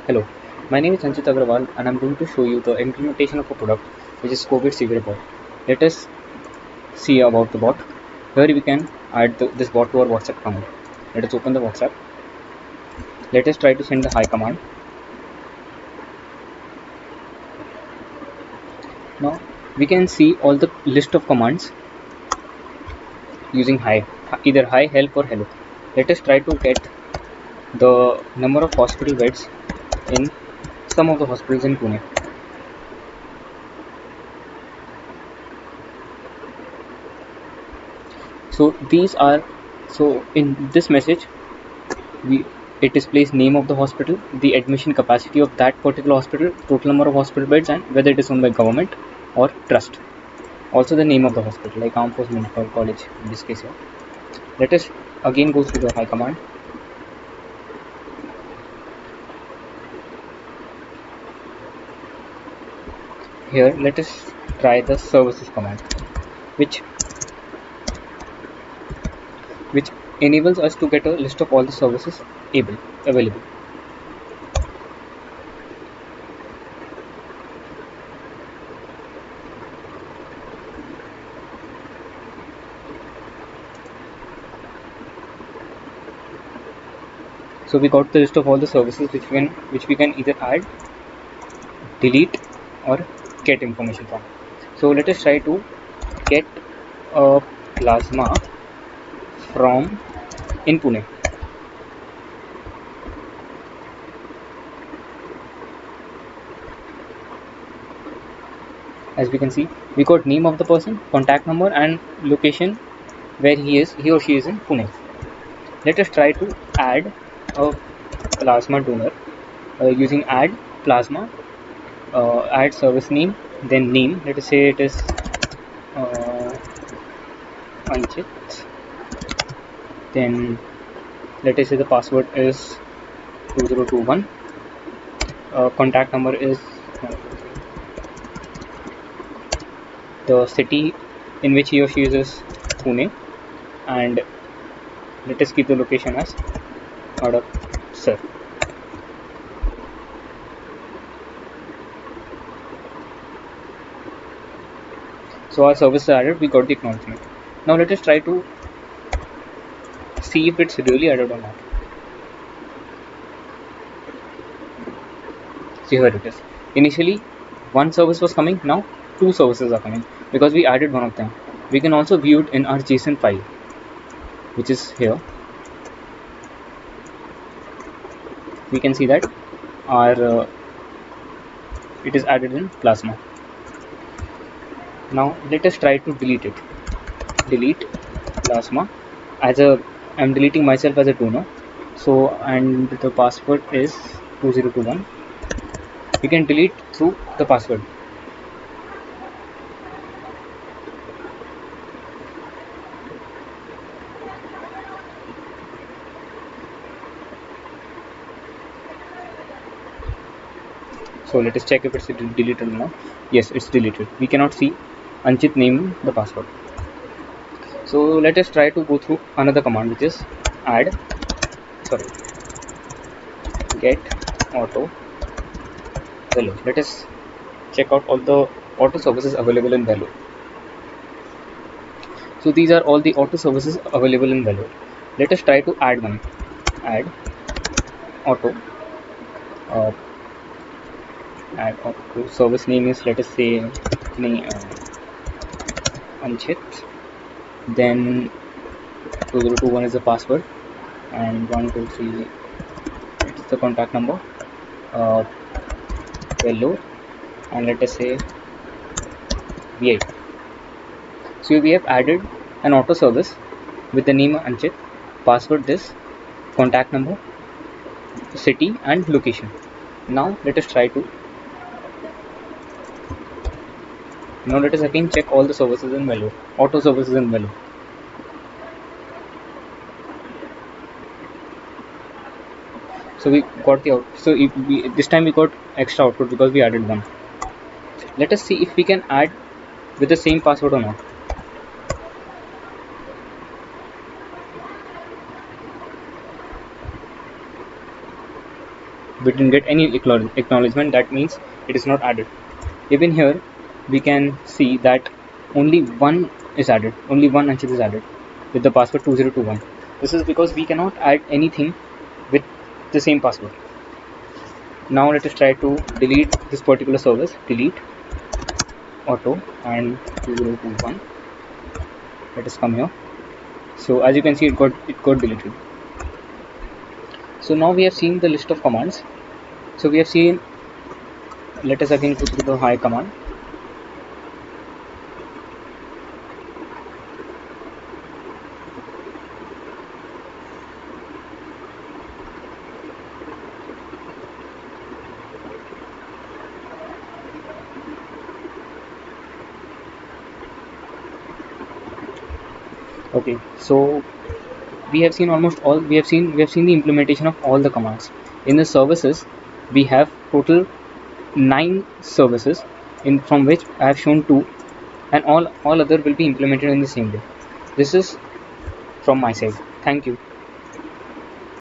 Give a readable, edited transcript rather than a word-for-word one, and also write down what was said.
Hello, my name is Anchit Agrawal and I'm going to show you the implementation of a product which is COVID CV bot. Let us see about the bot. Here we can add this bot to our WhatsApp account. Let us open the WhatsApp. Let us try to send the hi command. Now we can see all the list of commands using hi, either hi, help or hello. Let us try to get the number of hospital beds in some of the hospitals in Pune. So these are, so in this message it displays name of the hospital, the admission capacity of that particular hospital, total number of hospital beds, and whether it is owned by government or trust. Also the name of the hospital, like Armed Forces Medical College in this case here. Let us again go through the hi command. Here let us try the services command, which enables us to get a list of all the services available. So we got the list of all the services which we can either add, delete or get information from. So let us try to get a plasma from in Pune. As we can see, we got name of the person, contact number and location where he or she is in Pune. Let us try to add a plasma donor using add plasma, add service name, then name. Let us say it is Anchit. Then let us say the password is 2021. Contact number is the city in which he or she is Pune, and let us keep the location as Sir. So our service is added, we got the acknowledgement. Now let us try to see if it's really added or not. See, here it is. Initially one service was coming, now two services are coming because we added one of them. We can also view it in our JSON file, which is here. We can see that our it is added in Plasma. Now let us try to delete it. Delete Plasma. I'm deleting myself as a donor. So, and the password is 2021. You can delete through the password. So let us check if it's deleted or not. Yes, it's deleted. We cannot see Anchit name the password. So let us try to go through another command, which is get auto Velo. Let us check out all the auto services available in Velo. So these are all the auto services available in Velo. Let us try to add one. Add auto. Add auto service name is, let us say, Anchit. Then 2021 is the password, and 123 it's the contact number. Velo, and let us say V8. So we have added an auto service with the name Anchit, password this, contact number, city and location. Now let us again check all the services in Velo, auto services in Velo. So we got the out. So this time we got extra output because we added one. Let us see if we can add with the same password or not. we didn't get any acknowledgement. That means it is not added. Even here we can see that only one is added, only one Anshit is added with the password 2021. This is because we cannot add anything with the same password. Now let us try to delete this particular service. Delete auto and 2021. Let us come here. So as you can see, it got deleted. So now we have seen the list of commands. So we have seen, let us again go through the hi command. Okay, so we have seen almost all. We have seen the implementation of all the commands. In the services, we have total 9 services, in from which I have shown 2, and all other will be implemented in the same way. This is from my side. Thank you.